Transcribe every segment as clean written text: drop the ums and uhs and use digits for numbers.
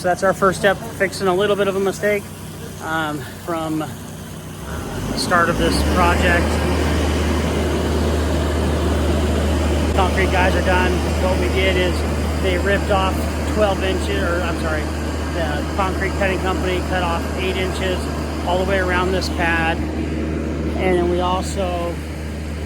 so that's our first step, fixing a little bit of a mistake from the start of this project. Concrete guys are done. What we did is they ripped off 12 inches, or I'm sorry, the concrete cutting company cut off 8 inches all the way around this pad. And then we also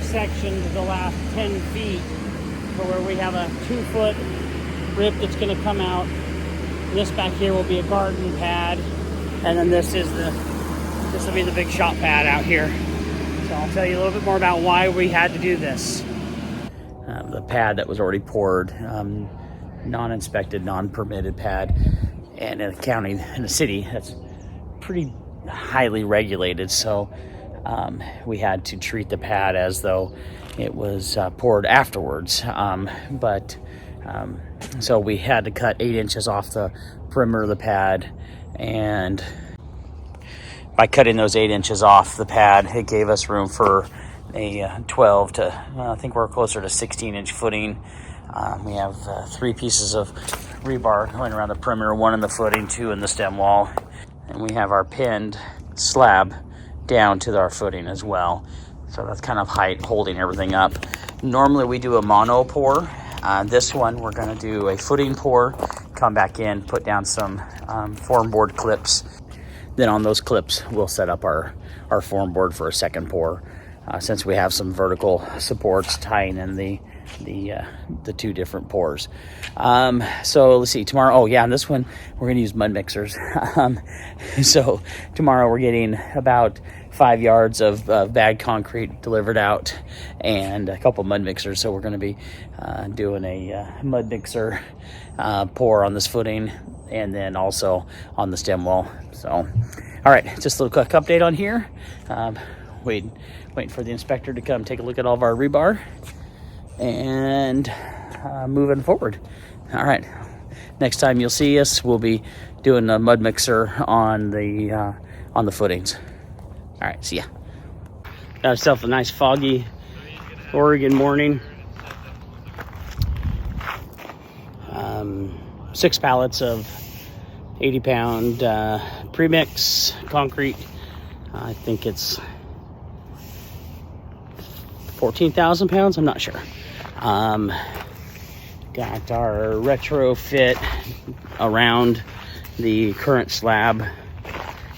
sectioned the last 10 feet for where we have a 2-foot rip that's going to come out. This back here will be a garden pad, and then this will be the big shop pad out here. So I'll tell you a little bit more about why we had to do this. The pad that was already poured, non-inspected, non-permitted pad, and in a county, in a city that's pretty highly regulated, so we had to treat the pad as though it was poured afterwards. So we had to cut 8 inches off the perimeter of the pad, and by cutting those 8 inches off the pad, it gave us room for a 12 to, I think we're closer to 16-inch footing. We have 3 pieces of rebar going around the perimeter, 1 in the footing, 2 in the stem wall, and we have our pinned slab down to our footing as well. So that's kind of height holding everything up. Normally we do a mono pour. This one we're going to do a footing pour, come back in, put down some form board clips. Then on those clips we'll set up our form board for a second pour, since we have some vertical supports tying in the 2 different pours. So let's see, tomorrow, and this one we're going to use mud mixers. So tomorrow we're getting about 5 yards of bagged concrete delivered out and a couple mud mixers. So we're going to be doing a mud mixer pour on this footing, and then also on the stem wall. So, all right, just a little quick update on here. Waiting for the inspector to come take a look at all of our rebar, and moving forward. All right, next time you'll see us, we'll be doing a mud mixer on the footings. All right, see ya. Got ourselves a nice foggy Oregon morning. 6 pallets of 80-pound premix concrete. I think it's 14,000 pounds, I'm not sure. Got our retrofit around the current slab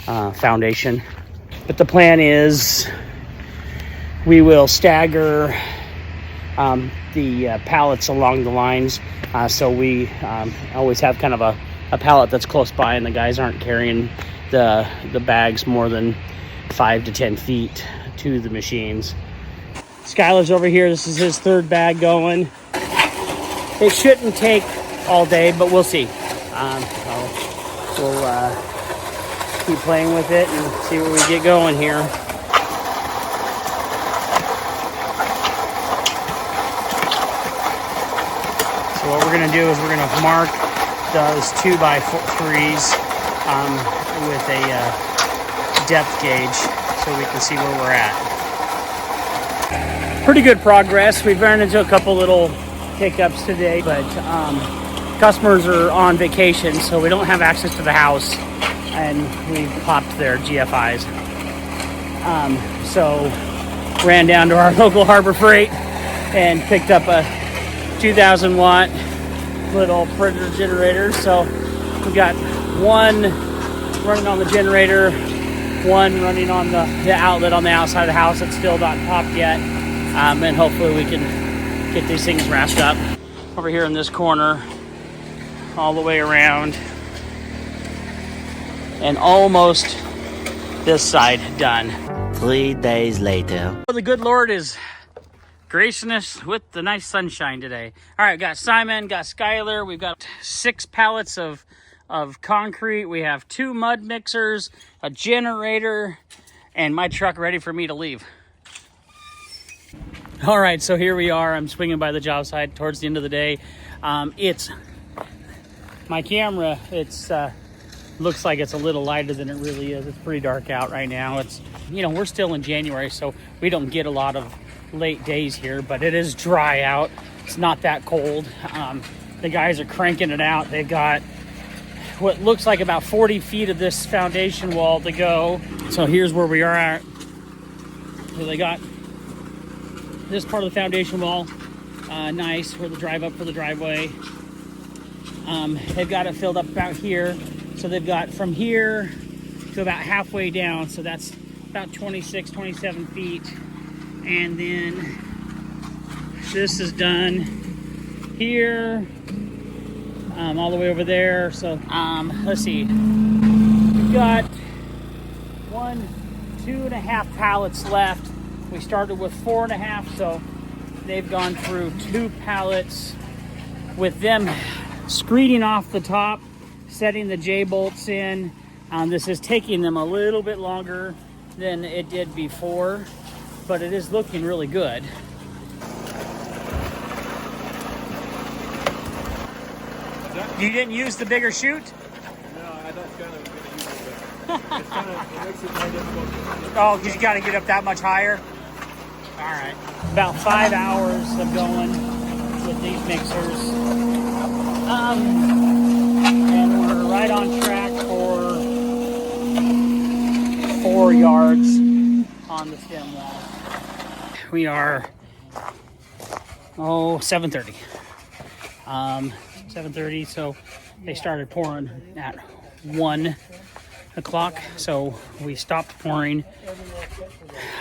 foundation. But the plan is we will stagger the pallets along the lines, so we always have kind of a pallet that's close by, and the guys aren't carrying the bags more than 5 to 10 feet to the machines. Skylar's over here. This is his 3rd bag going. It shouldn't take all day, but we'll see. We'll keep playing with it and see where we get going here. So what we're going to do is we're going to mark those 2x3s with a depth gauge so we can see where we're at. Pretty good progress. We've run into a couple little hiccups today, but customers are on vacation, so we don't have access to the house, and we popped their GFIs. So ran down to our local Harbor Freight and picked up a 2,000 watt little Predator generator. So we got 1 running on the generator, 1 running on the outlet on the outside of the house that's still not popped yet. And hopefully we can get these things wrapped up. Over here in this corner, all the way around, and almost this side done. 3 days later. Well, the good Lord is gracing us with the nice sunshine today. All right, got Simon, got Skylar. We've got 6 pallets of concrete. We have 2 mud mixers, a generator, and my truck ready for me to leave. All right, so here we are. I'm swinging by the job site towards the end of the day. It's my camera. It's looks like it's a little lighter than it really is. It's pretty dark out right now. It's, we're still in January, so we don't get a lot of late days here, but it is dry out. It's not that cold. The guys are cranking it out. They got what looks like about 40 feet of this foundation wall to go. So here's where we are at. So they got this part of the foundation wall nice for the drive up for the driveway. They've got it filled up about here. So they've got from here to about halfway down. So that's about 26, 27 feet. And then this is done here, all the way over there. So let's see. We've got 2.5 pallets left. We started with 4.5, so they've gone through 2 pallets with them screeding off the top, setting the J-bolts in. This is taking them a little bit longer than it did before, but it is looking really good. You didn't use the bigger chute? No, I thought kind of going to use it, but it's kind of, it makes it more difficult. Oh, because you got to get up that much higher? All right. About 5 hours of going with these mixers. And we're right on track for 4 yards on the stem wall. We are, 7:30. 7:30, so they started pouring at 1 o'clock, so we stopped pouring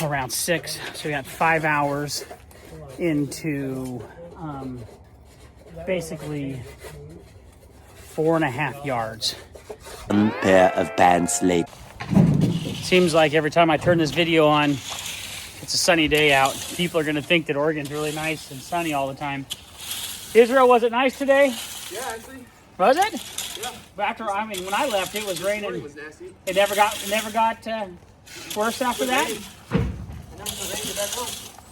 around 6, so we got 5 hours into basically 4.5 yards. One pair of pants later. Seems like every time I turn this video on, it's a sunny day out. People are going to think that Oregon's really nice and sunny all the time. Israel, was it nice today? Yeah, actually. Was it? Yeah. When I left, it was raining. It was nasty. It never got worse after that.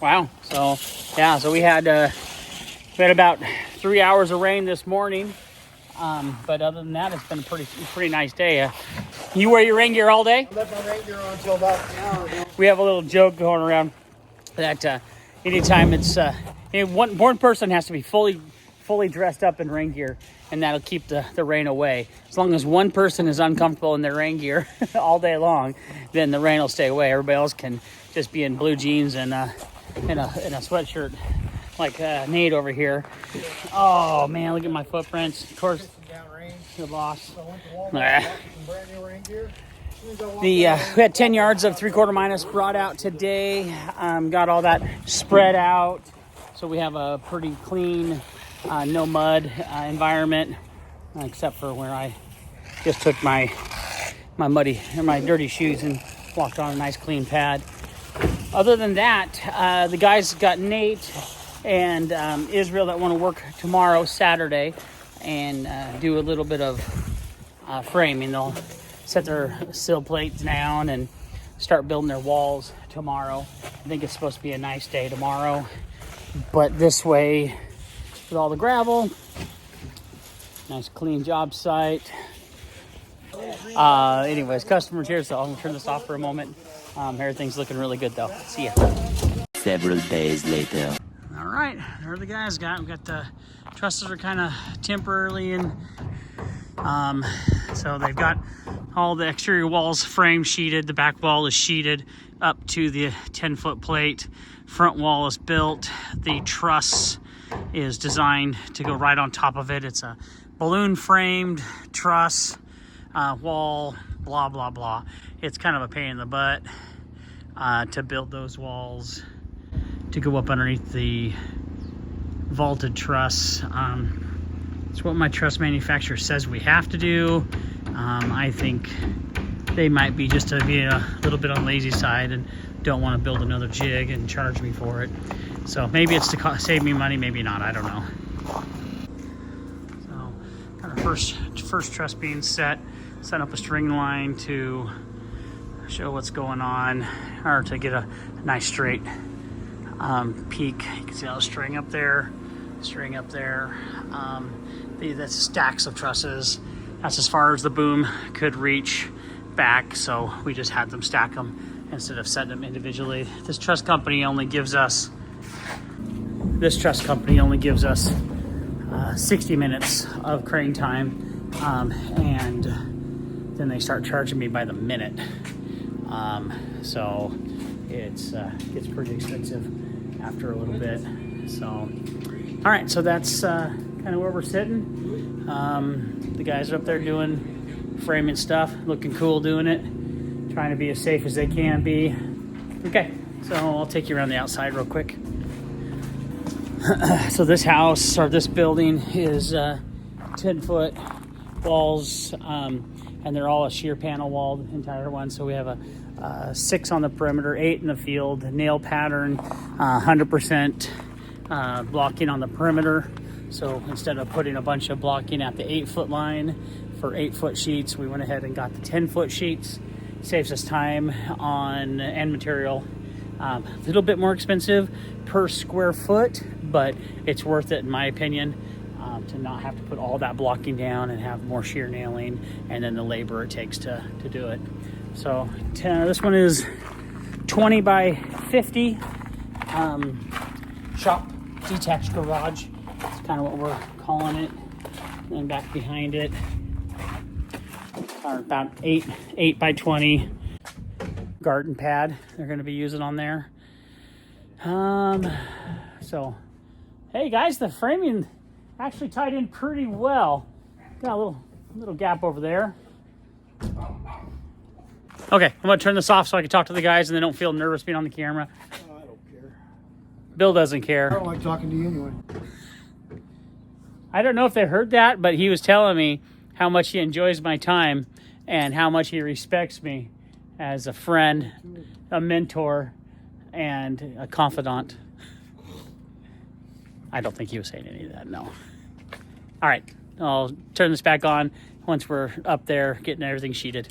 Wow. So we had about 3 hours of rain this morning. But other than that, it's been a pretty nice day. You wear your rain gear all day? I left my rain gear on until about an hour ago. We have a little joke going around that anytime it's one person has to be fully dressed up in rain gear, and that'll keep the rain away. As long as one person is uncomfortable in their rain gear all day long, then the rain will stay away. Everybody else can just be in blue jeans and a sweatshirt like Nate over here. Oh man, look at my footprints. Of course, good loss. We had 10 yards of 3/4 minus brought out today. Got all that spread out, so we have a pretty clean, no mud environment, except for where I just took my dirty shoes and walked on a nice clean pad. Other than that, the guys got Nate and Israel that want to work tomorrow, Saturday, and do a little bit of framing. They'll set their sill plates down and start building their walls tomorrow. I think it's supposed to be a nice day tomorrow, but this way, with all the gravel, nice clean job site. Anyways, customers here, so I'm gonna turn this off for a moment. Everything's looking really good though. See ya. Several days later. All right, there the guys got. We got the trusses are kind of temporarily in. So they've got all the exterior walls frame sheeted. The back wall is sheeted up to the 10-foot plate. Front wall is built. The truss is designed to go right on top of it. It's a balloon framed truss wall, blah, blah, blah. It's kind of a pain in the butt to build those walls to go up underneath the vaulted truss. It's what my truss manufacturer says we have to do. I think they might be just to be a little bit on the lazy side and don't want to build another jig and charge me for it. So maybe it's to save me money, maybe not, I don't know. So kind of first truss being set up a string line to show what's going on, or to get a nice straight peak. You can see all the string up there. That's stacks of trusses. That's as far as the boom could reach back, so we just had them stack them instead of setting them individually. This truss company only gives us 60 minutes of crane time and then they start charging me by the minute. So it's gets pretty expensive after a little bit. So, all right, so that's kind of where we're sitting. The guys are up there doing framing stuff, looking cool doing it, trying to be as safe as they can be. Okay, so I'll take you around the outside real quick. So this house, or this building, is 10-foot walls, and they're all a shear panel wall, the entire one. So we have a 6 on the perimeter, 8 in the field, nail pattern, 100% blocking on the perimeter. So instead of putting a bunch of blocking at the 8-foot line for 8-foot sheets, we went ahead and got the 10-foot sheets. Saves us time and material. A little bit more expensive per square foot, but it's worth it in my opinion, to not have to put all that blocking down and have more shear nailing and then the labor it takes to do it. So this one is 20 by 50 shop detached garage. That's kind of what we're calling it. And then back behind it are about 8 by 20 garden pad they're going to be using on there. So hey guys, the framing actually tied in pretty well. Got a little gap over there. Okay, I'm gonna turn this off so I can talk to the guys and they don't feel nervous being on the camera. Oh, I don't care. Bill doesn't care. I don't like talking to you anyway. I don't know if they heard that, but he was telling me how much he enjoys my time and how much he respects me as a friend, a mentor, and a confidant. I don't think he was saying any of that, no. All right, I'll turn this back on once we're up there getting everything sheeted.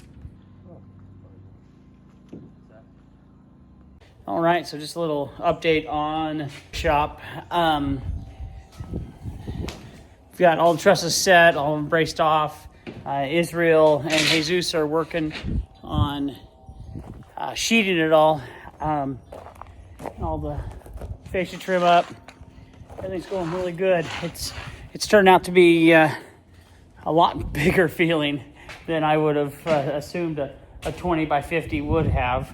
All right, so just a little update on shop. We've got all the trusses set, all of them braced off. Israel and Jesus are working on sheeting it all. All the fascia trim up. Everything's going really good. It's turned out to be a lot bigger feeling than I would have assumed a 20 by 50 would have.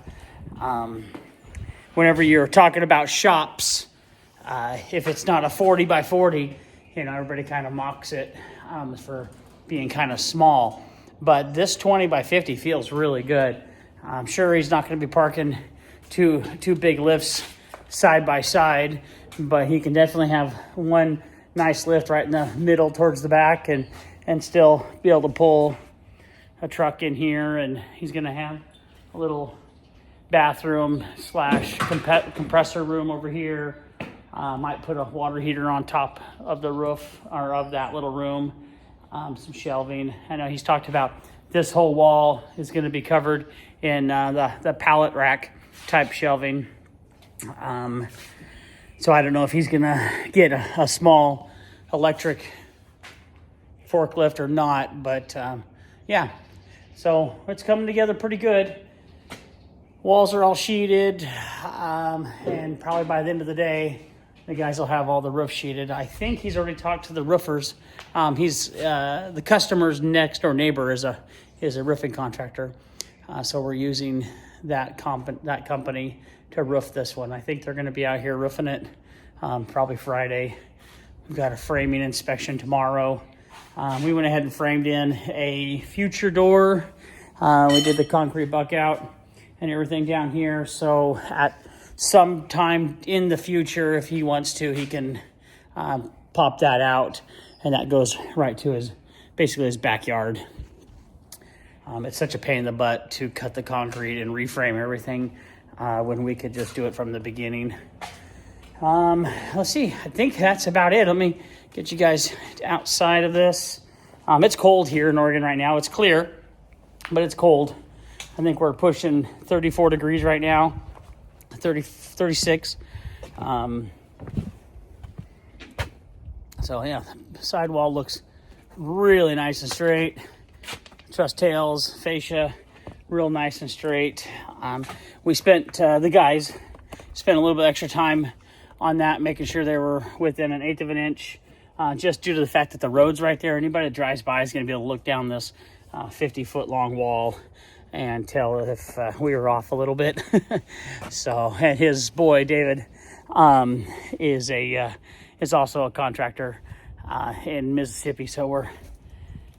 Whenever you're talking about shops, if it's not a 40 by 40, everybody kind of mocks it for being kind of small. But this 20 by 50 feels really good. I'm sure he's not going to be parking two big lifts side by side, but he can definitely have one nice lift right in the middle towards the back and still be able to pull a truck in here. And he's going to have a little bathroom / compressor room over here. Might put a water heater on top of the roof or of that little room. Some shelving. I know he's talked about this whole wall is going to be covered in the pallet rack type shelving. So I don't know if he's going to get a small electric forklift or not, but yeah. So it's coming together pretty good. Walls are all sheeted, and probably by the end of the day, the guys will have all the roof sheeted. I think he's already talked to the roofers. He's the customer's next door neighbor is a roofing contractor, so we're using that company to roof this one. I think they're going to be out here roofing it probably Friday. We've got a framing inspection tomorrow. We went ahead and framed in a future door. We did the concrete buck out and everything down here. So at some time in the future, if he wants to, he can pop that out, and that goes right to basically his backyard. It's such a pain in the butt to cut the concrete and reframe everything when we could just do it from the beginning. Let's see, I think that's about it. Let me get you guys outside of this. It's cold here in Oregon right now. It's clear, but it's cold. I think we're pushing 34 degrees right now, 36. So yeah, the sidewall looks really nice and straight. Truss tails, fascia, real nice and straight. We spent, the guys spent a little bit extra time on that, making sure they were within 1/8 of an inch just due to the fact that the road's right there. Anybody that drives by is going to be able to look down this 50-foot long wall and tell if we were off a little bit. So, and his boy David is also a contractor in Mississippi. So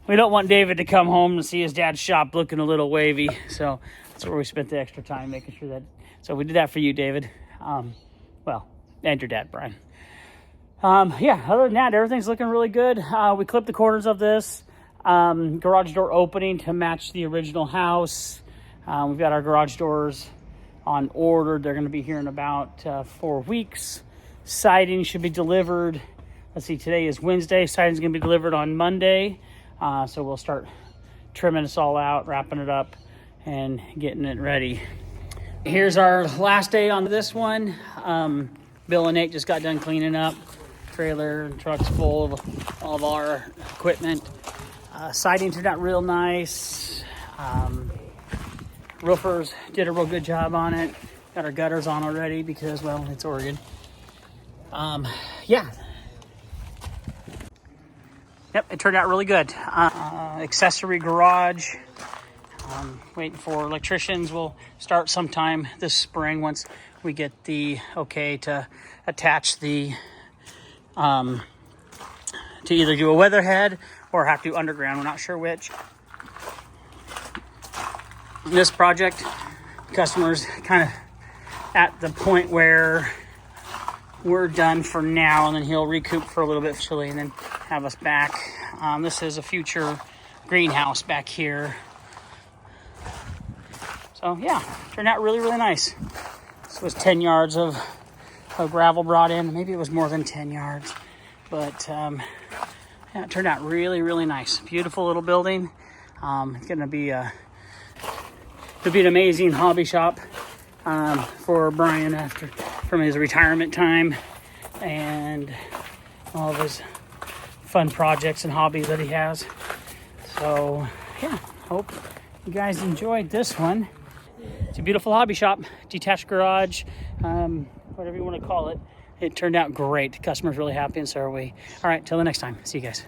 we don't want David to come home and see his dad's shop looking a little wavy. So that's where we spent the extra time making sure that. So we did that for you, David. Well, and your dad, Brian. Yeah, other than that, everything's looking really good. We clipped the corners of this garage door opening to match the original house. We've got our garage doors on order. They're going to be here in about 4 weeks. Siding should be delivered. Let's see, today is Wednesday. Siding's going to be delivered on Monday. So we'll start trimming this all out, wrapping it up, and getting it ready. Here's our last day on this one. Bill and Nate just got done cleaning up. Trailer and trucks full of all of our equipment. Siding turned out real nice. Roofers did a real good job on it. Got our gutters on already because, well, it's Oregon. Yeah. Yep, it turned out really good. Accessory garage. Waiting for electricians. We'll start sometime this spring once we get the okay to attach the to either do a weatherhead or have to underground. We're not sure which. This project, customers kind of at the point where we're done for now, and then he'll recoup for a little bit chilly and then have us back. This is a future greenhouse back here. So yeah, turned out really, really nice. This was 10 yards of gravel brought in. Maybe it was more than 10 yards. But yeah, it turned out really, really nice. Beautiful little building. It's going to be an amazing hobby shop for Brian from his retirement time and all of his fun projects and hobbies that he has. So yeah, hope you guys enjoyed this one. It's a beautiful hobby shop, detached garage, whatever you want to call it. It turned out great. The customer's really happy, and so are we. All right, till the next time. See you guys.